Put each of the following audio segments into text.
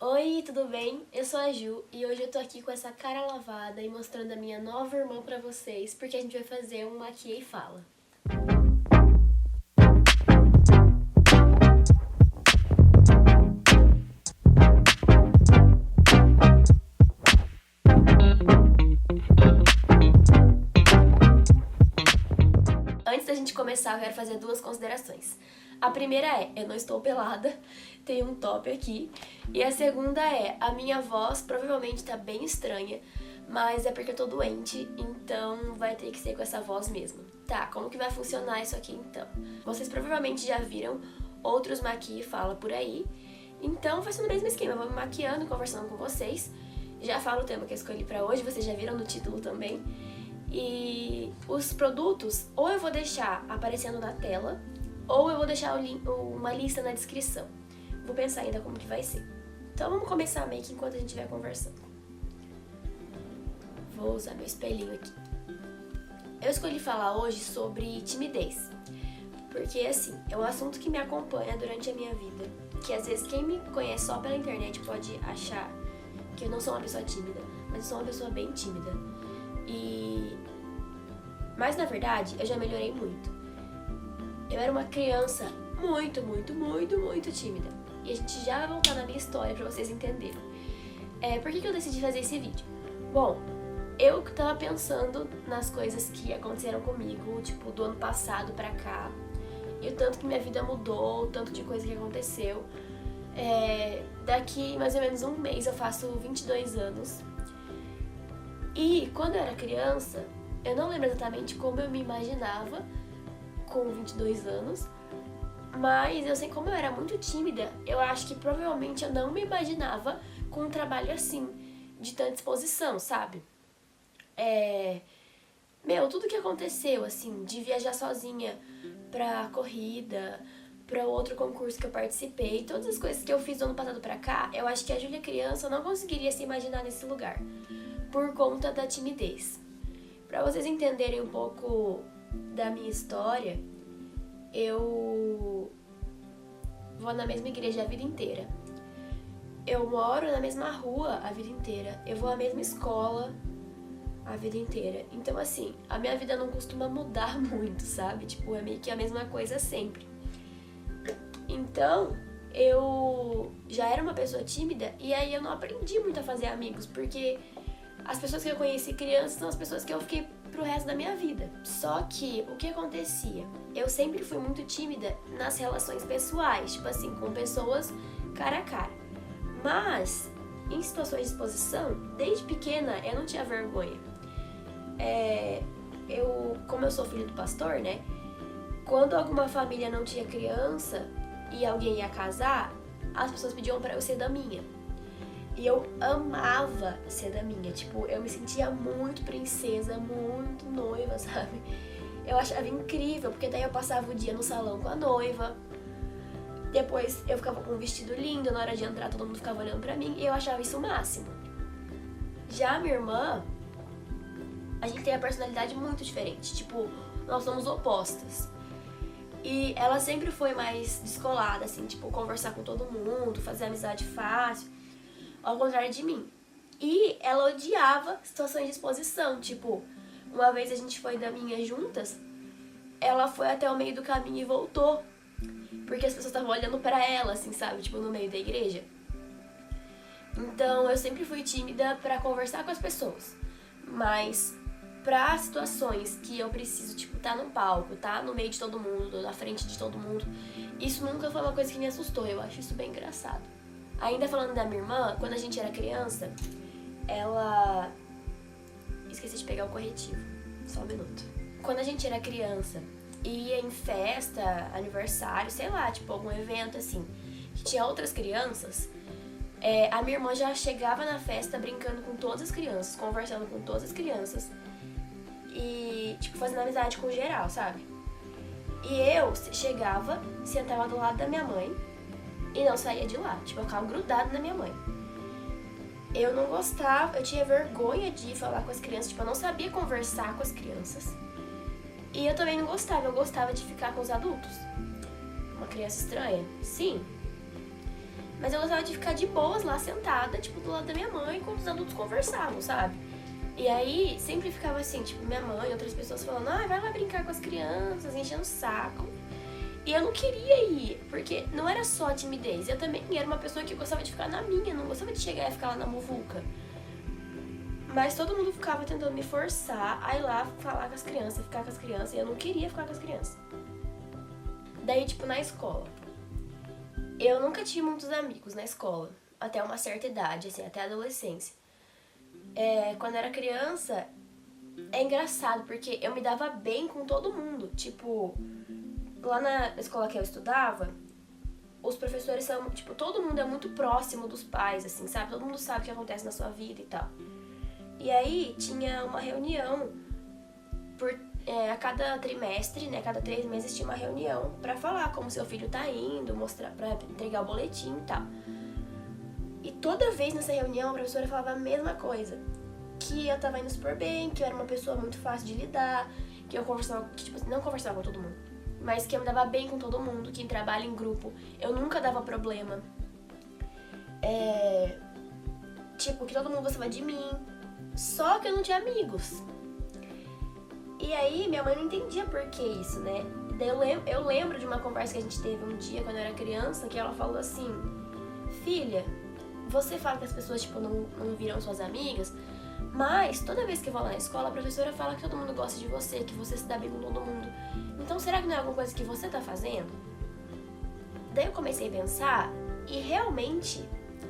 Oi, tudo bem? Eu sou a Ju e hoje eu tô aqui com essa cara lavada e mostrando a minha nova irmã pra vocês, porque a gente vai fazer um Maquia e Fala. Antes da gente começar, eu quero fazer duas considerações. A primeira é, eu não estou pelada, tenho um top aqui. E a segunda é, a minha voz provavelmente tá bem estranha, mas é porque eu tô doente, então vai ter que ser com essa voz mesmo. Tá, como que vai funcionar isso aqui então? Vocês provavelmente já viram outros Maqui e Fala por aí, então vai ser no mesmo esquema, eu vou me maquiando, conversando com vocês. Já falo o tema que eu escolhi pra hoje, vocês já viram no título também. E os produtos, ou eu vou deixar aparecendo na tela, ou eu vou deixar uma lista na descrição. Vou pensar ainda como que vai ser. Então vamos começar a make enquanto a gente estiver conversando. Vou usar meu espelhinho aqui. Eu escolhi falar hoje sobre timidez. Porque, assim, é um assunto que me acompanha durante a minha vida. Que às vezes quem me conhece só pela internet pode achar que eu não sou uma pessoa tímida. Mas eu sou uma pessoa bem tímida. Mas na verdade, eu já melhorei muito. Eu era uma criança muito tímida. E a gente já vai voltar na minha história pra vocês entenderem. Por que eu decidi fazer esse vídeo? Bom, eu tava pensando nas coisas que aconteceram comigo, tipo, do ano passado pra cá. E o tanto que minha vida mudou, o tanto de coisa que aconteceu. Daqui mais ou menos um mês eu faço 22 anos. E quando eu era criança, eu não lembro exatamente como eu me imaginava com 22 anos, mas eu sei como eu era muito tímida, eu acho que provavelmente eu não me imaginava com um trabalho assim, de tanta exposição, sabe? Tudo que aconteceu, assim, de viajar sozinha pra corrida, pra outro concurso que eu participei, todas as coisas que eu fiz do ano passado pra cá, eu acho que a Júlia criança não conseguiria se imaginar nesse lugar, por conta da timidez. Pra vocês entenderem um pouco da minha história, eu vou na mesma igreja a vida inteira. Eu moro na mesma rua a vida inteira. Eu vou à mesma escola a vida inteira. Então, assim, a minha vida não costuma mudar muito, sabe? Tipo, é meio que a mesma coisa sempre. Então, eu já era uma pessoa tímida e aí eu não aprendi muito a fazer amigos, porque as pessoas que eu conheci criança são as pessoas que eu fiquei pro resto da minha vida. Só que, o que acontecia? Eu sempre fui muito tímida nas relações pessoais, tipo assim, com pessoas cara a cara. Mas, em situações de exposição, desde pequena eu não tinha vergonha. Como eu sou filho do pastor, né? Quando alguma família não tinha criança e alguém ia casar, as pessoas pediam pra eu ser daminha. E eu amava ser daminha, tipo, eu me sentia muito princesa, muito noiva, sabe? Eu achava incrível, porque daí eu passava o dia no salão com a noiva, depois eu ficava com um vestido lindo, na hora de entrar todo mundo ficava olhando pra mim, e eu achava isso o máximo. Já a minha irmã, a gente tem a personalidade muito diferente, tipo, nós somos opostas. E ela sempre foi mais descolada, assim, tipo, conversar com todo mundo, fazer amizade fácil, ao contrário de mim. E ela odiava situações de exposição, tipo, uma vez a gente foi daminha juntas, ela foi até o meio do caminho e voltou, porque as pessoas estavam olhando pra ela, assim, sabe, tipo, no meio da igreja. Então, eu sempre fui tímida pra conversar com as pessoas, mas pra situações que eu preciso, tipo, tá num palco, tá no meio de todo mundo, na frente de todo mundo, isso nunca foi uma coisa que me assustou, eu acho isso bem engraçado. Ainda falando da minha irmã, quando a gente era criança, ela... Esqueci de pegar o corretivo, só um minuto. Quando a gente era criança, ia em festa, aniversário, sei lá, tipo algum evento assim, que tinha outras crianças, a minha irmã já chegava na festa brincando com todas as crianças, conversando com todas as crianças e, tipo, fazendo amizade com geral, sabe? E eu chegava, sentava do lado da minha mãe e não saía de lá, tipo, eu ficava grudada na minha mãe. Eu não gostava, eu tinha vergonha de falar com as crianças, tipo, eu não sabia conversar com as crianças. E eu também não gostava, eu gostava de ficar com os adultos. Uma criança estranha? Sim. Mas eu gostava de ficar de boas lá, sentada, tipo, do lado da minha mãe, enquanto os adultos conversavam, sabe? E aí, sempre ficava assim, tipo, minha mãe, outras pessoas falando, vai lá brincar com as crianças, enchendo o saco. E eu não queria ir, porque não era só timidez, eu também era uma pessoa que gostava de ficar na minha, não gostava de chegar e ficar lá na muvuca. Mas todo mundo ficava tentando me forçar a ir lá falar com as crianças, ficar com as crianças, e eu não queria ficar com as crianças. Daí, tipo, na escola. Eu nunca tive muitos amigos na escola, até uma certa idade, assim, até a adolescência. Quando eu era criança, é engraçado, porque eu me dava bem com todo mundo. Tipo, lá na escola que eu estudava, os professores são, tipo, todo mundo é muito próximo dos pais, assim, sabe? Todo mundo sabe o que acontece na sua vida e tal. E aí, tinha uma reunião a cada trimestre, né? Cada 3 meses tinha uma reunião pra falar como seu filho tá indo, mostrar, pra entregar o boletim e tal. E toda vez nessa reunião a professora falava a mesma coisa. Que eu tava indo super bem, que eu era uma pessoa muito fácil de lidar, que eu conversava, que, tipo, não conversava com todo mundo, mas que eu me dava bem com todo mundo, que em trabalho em grupo eu nunca dava problema. Tipo, que todo mundo gostava de mim, só que eu não tinha amigos. E aí minha mãe não entendia por que isso, né? Daí eu lembro de uma conversa que a gente teve um dia quando eu era criança, que ela falou assim: filha, você fala que as pessoas, tipo, não viram suas amigas, mas toda vez que eu vou lá na escola, a professora fala que todo mundo gosta de você, que você se dá bem com todo mundo. Então será que não é alguma coisa que você tá fazendo? Daí eu comecei a pensar e realmente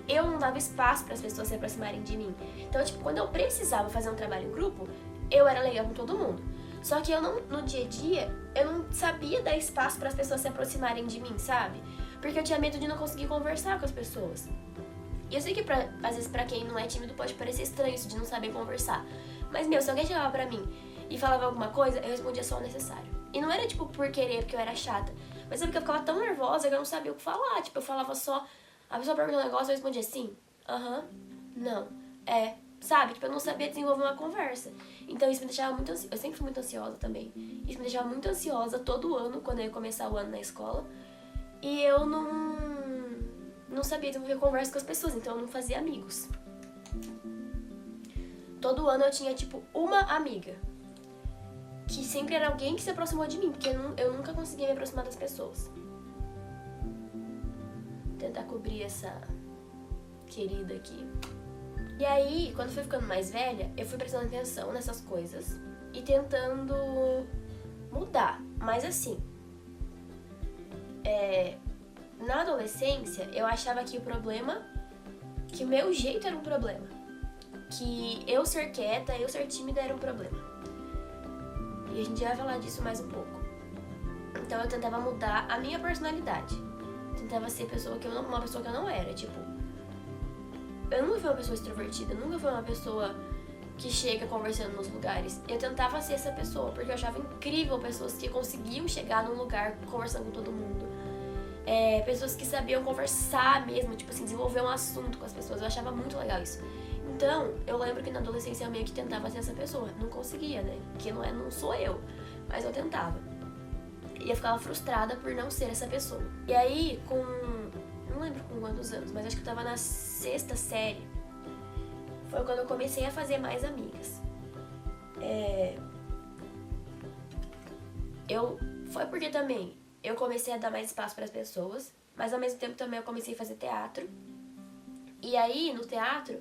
eu não dava espaço para as pessoas se aproximarem de mim. Então, tipo, quando eu precisava fazer um trabalho em grupo, eu era legal com todo mundo. Só que eu não, no dia a dia, eu não sabia dar espaço para as pessoas se aproximarem de mim, sabe? Porque eu tinha medo de não conseguir conversar com as pessoas. E eu sei que às vezes pra quem não é tímido pode parecer estranho isso de não saber conversar. Mas, se alguém chegava pra mim e falava alguma coisa, eu respondia só o necessário. E não era, tipo, por querer, porque eu era chata. Mas sabe que eu ficava tão nervosa que eu não sabia o que falar. Tipo, eu falava só... A pessoa perguntou um negócio, eu respondia sim, não, sabe? Tipo, eu não sabia desenvolver uma conversa. Então isso me deixava muito ansiosa. Eu sempre fui muito ansiosa também. Isso me deixava muito ansiosa todo ano, quando eu ia começar o ano na escola. E eu não sabia desenvolver conversa com as pessoas, então eu não fazia amigos. Todo ano eu tinha, tipo, uma amiga. Que sempre era alguém que se aproximou de mim, porque eu nunca conseguia me aproximar das pessoas. Tentar cobrir essa querida aqui. E aí, quando eu fui ficando mais velha, eu fui prestando atenção nessas coisas e tentando mudar. Mas assim, na adolescência, eu achava que que o meu jeito era um problema. Que eu ser quieta, eu ser tímida era um problema. E a gente vai falar disso mais um pouco. Então eu tentava mudar a minha personalidade. Tentava ser uma pessoa que eu não era, tipo... Eu nunca fui uma pessoa extrovertida, nunca fui uma pessoa que chega conversando nos lugares. Eu tentava ser essa pessoa, porque eu achava incrível pessoas que conseguiam chegar num lugar conversando com todo mundo. Pessoas que sabiam conversar mesmo, tipo assim, desenvolver um assunto com as pessoas. Eu achava muito legal isso. Então, eu lembro que na adolescência eu meio que tentava ser essa pessoa. Não conseguia, né? Porque não sou eu, mas eu tentava. E eu ficava frustrada por não ser essa pessoa. E aí, não lembro com quantos anos, mas acho que eu tava na 6ª série. Foi quando eu comecei a fazer mais amigas. Foi porque também eu comecei a dar mais espaço para as pessoas, mas ao mesmo tempo também eu comecei a fazer teatro. E aí, no teatro,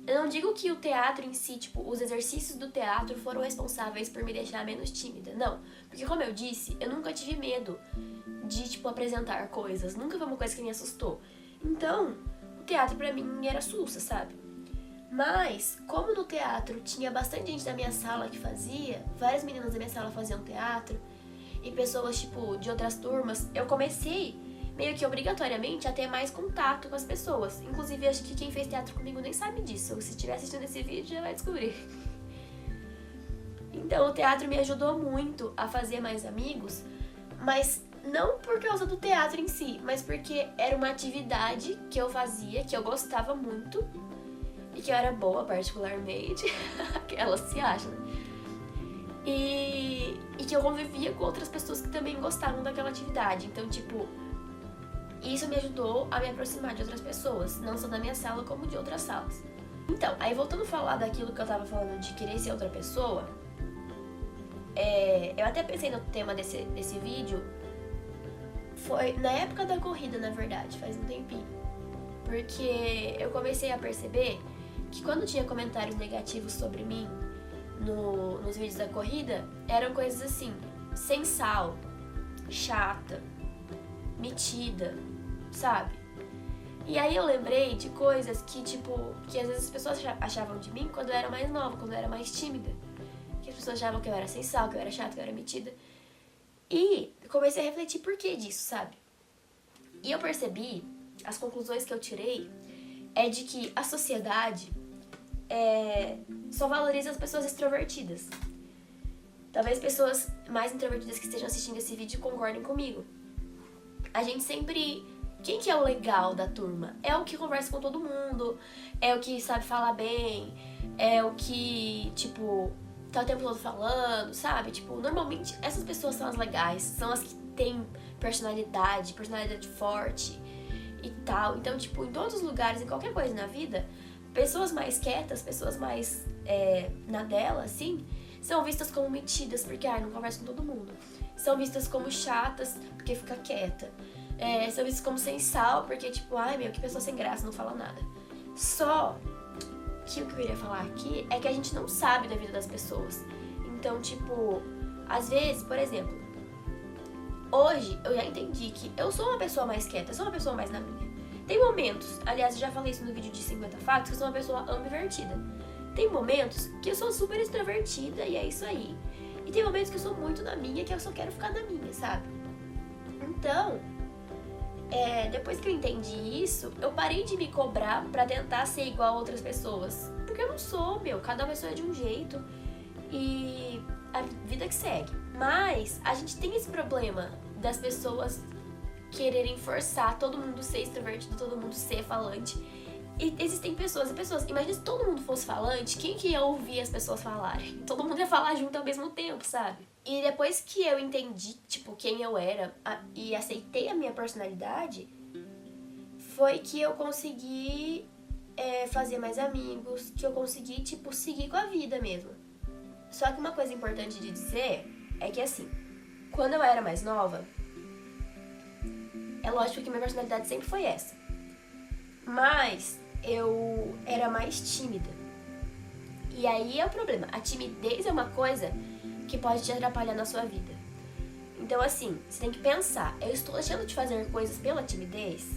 eu não digo que o teatro em si, tipo, os exercícios do teatro foram responsáveis por me deixar menos tímida, não. Porque, como eu disse, eu nunca tive medo de, tipo, apresentar coisas. Nunca foi uma coisa que me assustou. Então, o teatro pra mim era sussa, sabe? Mas, como no teatro tinha bastante gente da minha sala que fazia, várias meninas da minha sala faziam teatro, e pessoas, tipo, de outras turmas, eu comecei meio que obrigatoriamente a ter mais contato com as pessoas. Inclusive, acho que quem fez teatro comigo nem sabe disso. Se estiver assistindo esse vídeo, já vai descobrir. Então, o teatro me ajudou muito a fazer mais amigos, mas não por causa do teatro em si, mas porque era uma atividade que eu fazia, que eu gostava muito e que eu era boa particularmente. Que ela se acha, né? E que eu convivia com outras pessoas que também gostavam daquela atividade. Então, tipo, E isso me ajudou a me aproximar de outras pessoas, não só da minha sala, como de outras salas. Então, aí voltando a falar daquilo que eu tava falando de querer ser outra pessoa, eu até pensei no tema desse vídeo, foi na época da corrida, na verdade, faz um tempinho. Porque eu comecei a perceber que quando tinha comentários negativos sobre mim nos vídeos da corrida, eram coisas assim, sem sal, chata, metida, sabe? E aí eu lembrei de coisas que, tipo, que às vezes as pessoas achavam de mim quando eu era mais nova, quando eu era mais tímida. Que as pessoas achavam que eu era sem sal, que eu era chata, que eu era metida. E comecei a refletir por que disso, sabe? E eu percebi, as conclusões que eu tirei, é de que a sociedade só valoriza as pessoas extrovertidas. Talvez pessoas mais introvertidas que estejam assistindo esse vídeo concordem comigo. A gente sempre... Quem que é o legal da turma? É o que conversa com todo mundo, é o que sabe falar bem, é o que, tipo, tá o tempo todo falando, sabe? Tipo, normalmente essas pessoas são as legais, são as que têm personalidade forte e tal. Então, tipo, em todos os lugares, em qualquer coisa na vida, pessoas mais quietas, pessoas mais na dela, assim, são vistas como metidas, porque, não conversa com todo mundo. São vistas como chatas, porque fica quieta. São vistas como sem sal, porque tipo, que pessoa sem graça, não fala nada. Só que o que eu queria falar aqui é que a gente não sabe da vida das pessoas. Então, tipo, às vezes, por exemplo, hoje eu já entendi que eu sou uma pessoa mais quieta, eu sou uma pessoa mais na minha. Tem momentos, aliás, eu já falei isso no vídeo de 50 fatos, que eu sou uma pessoa ambivertida. Tem momentos que eu sou super extrovertida e é isso aí. E tem momentos que eu sou muito na minha, que eu só quero ficar na minha, sabe? Então... depois que eu entendi isso, eu parei de me cobrar pra tentar ser igual a outras pessoas. Porque eu não sou, cada pessoa é de um jeito e a vida que segue. Mas a gente tem esse problema das pessoas quererem forçar todo mundo ser extrovertido, todo mundo ser falante. E existem pessoas e pessoas. Imagina se todo mundo fosse falante, quem que ia ouvir as pessoas falarem? Todo mundo ia falar junto ao mesmo tempo, sabe? E depois que eu entendi, tipo, quem eu era e aceitei a minha personalidade, foi que eu consegui fazer mais amigos, que eu consegui, tipo, seguir com a vida mesmo. Só que uma coisa importante de dizer é que, assim, quando eu era mais nova, é lógico que minha personalidade sempre foi essa. Mas eu era mais tímida. E aí é o problema. A timidez é uma coisa que pode te atrapalhar na sua vida. Então, assim, você tem que pensar, eu estou deixando de fazer coisas pela timidez?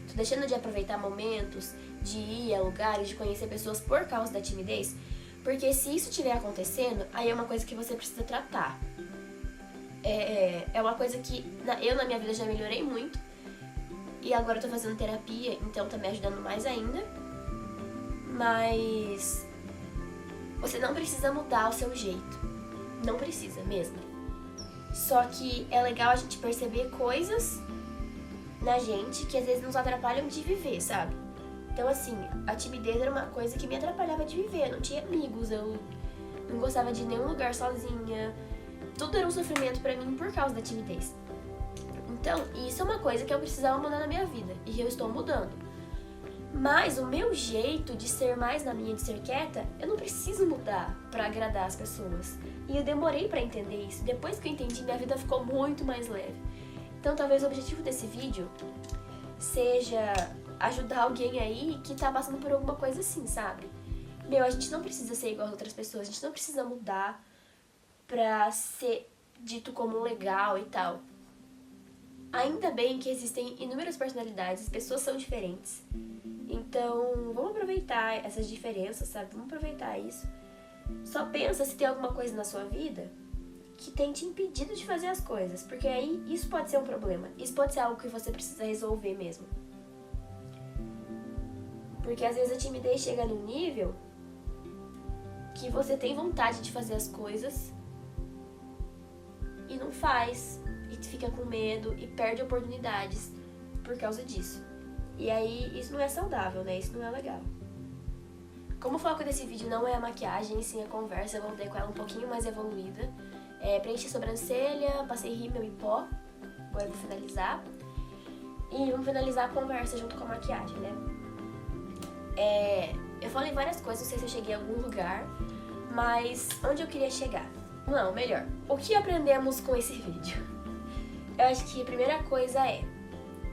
Estou deixando de aproveitar momentos, de ir a lugares, de conhecer pessoas por causa da timidez? Porque se isso estiver acontecendo, aí é uma coisa que você precisa tratar. É uma coisa que eu na minha vida já melhorei muito. E agora eu tô fazendo terapia, então tá me ajudando mais ainda. Mas você não precisa mudar o seu jeito. Não precisa mesmo. Só que é legal a gente perceber coisas na gente que às vezes nos atrapalham de viver, sabe? Então, assim, a timidez era uma coisa que me atrapalhava de viver. Eu não tinha amigos, eu não gostava de ir em nenhum lugar sozinha. Tudo era um sofrimento pra mim por causa da timidez. Então, isso é uma coisa que eu precisava mudar na minha vida. E eu estou mudando. Mas o meu jeito de ser mais na minha, de ser quieta, eu não preciso mudar pra agradar as pessoas. E eu demorei pra entender isso. Depois que eu entendi, minha vida ficou muito mais leve. Então, talvez o objetivo desse vídeo seja ajudar alguém aí que tá passando por alguma coisa assim, sabe? A gente não precisa ser igual às outras pessoas. A gente não precisa mudar pra ser dito como legal e tal. Ainda bem que existem inúmeras personalidades, as pessoas são diferentes. Então, vamos aproveitar essas diferenças, sabe? Vamos aproveitar isso. Só pensa se tem alguma coisa na sua vida que tem te impedido de fazer as coisas. Porque aí isso pode ser um problema. Isso pode ser algo que você precisa resolver mesmo. Porque às vezes a timidez chega num nível que você tem vontade de fazer as coisas e não faz. E fica com medo e perde oportunidades por causa disso. E aí, isso não é saudável, né? Isso não é legal. Como o foco desse vídeo não é a maquiagem, sim a conversa, eu voltei com ela um pouquinho mais evoluída. Preenchi a sobrancelha, passei rímel e pó. Agora eu vou finalizar. E vamos finalizar a conversa junto com a maquiagem, né? Eu falei várias coisas, não sei se eu cheguei a algum lugar, mas onde eu queria chegar? Não, melhor. O que aprendemos com esse vídeo? Eu acho que a primeira coisa é: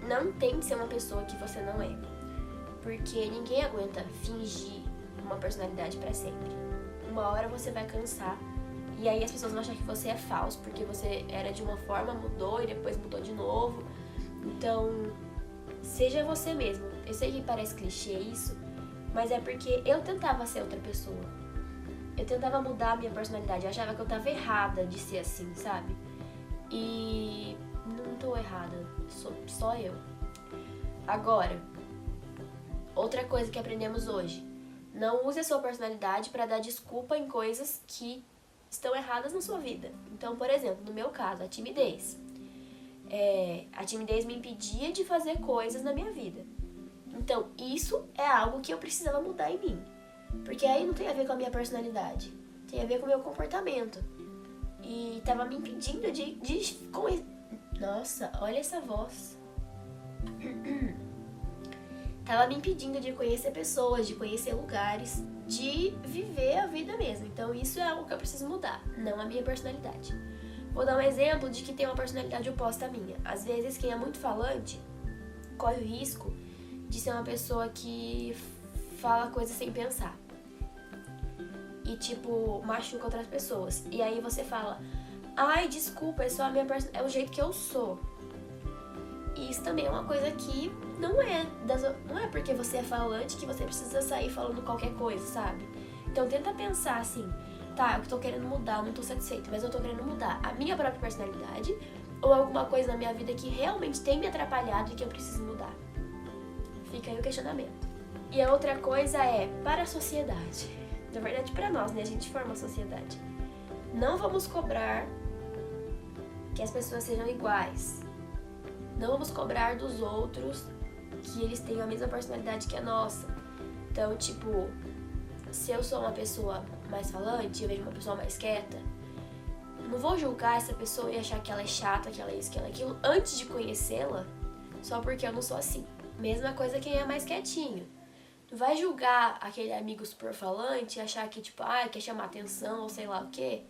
não tente ser uma pessoa que você não é. Porque ninguém aguenta fingir uma personalidade pra sempre. Uma hora você vai cansar e aí as pessoas vão achar que você é falso, porque você era de uma forma, mudou e depois mudou de novo. Então, seja você mesmo. Eu sei que parece clichê isso, mas é porque eu tentava ser outra pessoa. Eu tentava mudar a minha personalidade. Eu achava que eu tava errada de ser assim, sabe? E não tô errada, sou só eu. Agora, outra coisa que aprendemos hoje: não use a sua personalidade pra dar desculpa em coisas que estão erradas na sua vida. Então, por exemplo, no meu caso, a timidez. A timidez me impedia de fazer coisas na minha vida. Então, isso é algo que eu precisava mudar em mim. Porque aí não tem a ver com a minha personalidade, tem a ver com o meu comportamento. E tava me impedindo de Nossa, olha essa voz. Tava me impedindo de conhecer pessoas, de conhecer lugares, de viver a vida mesmo. Então isso é algo que eu preciso mudar, não a minha personalidade. Vou dar um exemplo de quem tem uma personalidade oposta à minha. Às vezes quem é muito falante corre o risco de ser uma pessoa que fala coisas sem pensar. E tipo, machuca outras pessoas. E aí você fala: ai, desculpa, é só a minha é o jeito que eu sou. E isso também é uma coisa que não é porque você é falante que você precisa sair falando qualquer coisa, sabe? Então tenta pensar assim: tá, eu tô querendo mudar, não tô satisfeita, mas eu tô querendo mudar a minha própria personalidade ou alguma coisa na minha vida que realmente tem me atrapalhado e que eu preciso mudar. Fica aí o questionamento. E a outra coisa é para a sociedade. Na verdade, para nós, né? A gente forma a sociedade. Não vamos cobrar que as pessoas sejam iguais. Não vamos cobrar dos outros que eles tenham a mesma personalidade que a nossa. Então, tipo, se eu sou uma pessoa mais falante, eu vejo uma pessoa mais quieta, não vou julgar essa pessoa e achar que ela é chata, que ela é isso, que ela é aquilo, antes de conhecê-la, só porque eu não sou assim. Mesma coisa quem é mais quietinho. Não vai julgar aquele amigo super falante e achar que, tipo, quer chamar atenção ou sei lá o quê,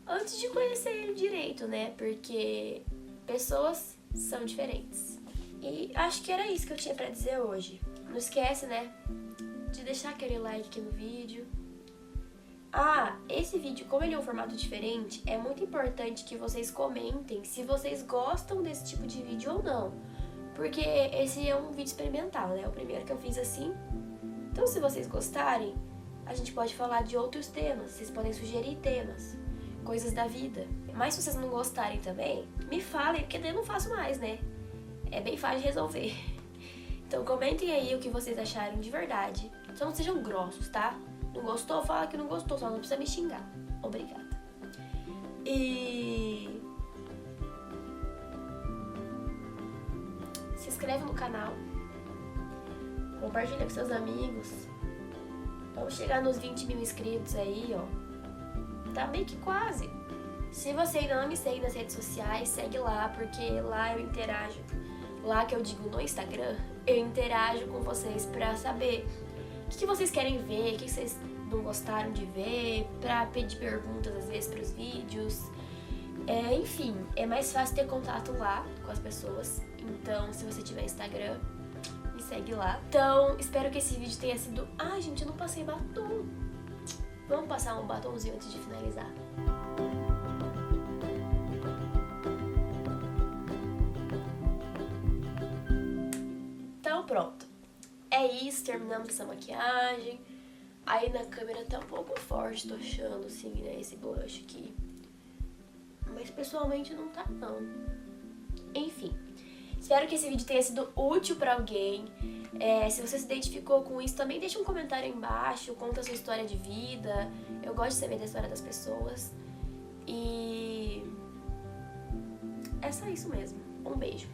antes de conhecer ele direito, né? Porque pessoas são diferentes. E acho que era isso que eu tinha pra dizer hoje. Não esquece, né, de deixar aquele like aqui no vídeo. Esse vídeo, como ele é um formato diferente, é muito importante que vocês comentem se vocês gostam desse tipo de vídeo ou não. Porque esse é um vídeo experimental, né? É o primeiro que eu fiz assim. Então, se vocês gostarem, a gente pode falar de outros temas. Vocês podem sugerir temas, coisas da vida. Mas se vocês não gostarem também, me falem, porque daí eu não faço mais, né? É bem fácil de resolver. Então comentem aí o que vocês acharam de verdade. Só não sejam grossos, tá? Não gostou? Fala que não gostou, só não precisa me xingar. Obrigada. E se inscreve no canal. Compartilha com seus amigos. Vamos chegar nos 20 mil inscritos aí, ó. Tá meio que quase. Se você ainda não me segue nas redes sociais, segue lá, porque lá eu interajo. Lá que eu digo no Instagram, eu interajo com vocês pra saber o que vocês querem ver, o que vocês não gostaram de ver, pra pedir perguntas às vezes pros vídeos. Enfim, é mais fácil ter contato lá com as pessoas. Então, se você tiver Instagram, me segue lá. Então, espero que esse vídeo tenha sido... gente, eu não passei batom. Vamos passar um batomzinho antes de finalizar. Então, pronto. É isso, terminamos essa maquiagem. Aí na câmera tá um pouco forte, tô achando, assim, né, esse blush aqui. Mas pessoalmente não tá, não. Enfim. Espero que esse vídeo tenha sido útil pra alguém. Se você se identificou com isso, também deixa um comentário aí embaixo, conta a sua história de vida. Eu gosto de saber da história das pessoas. E é só isso mesmo. Um beijo.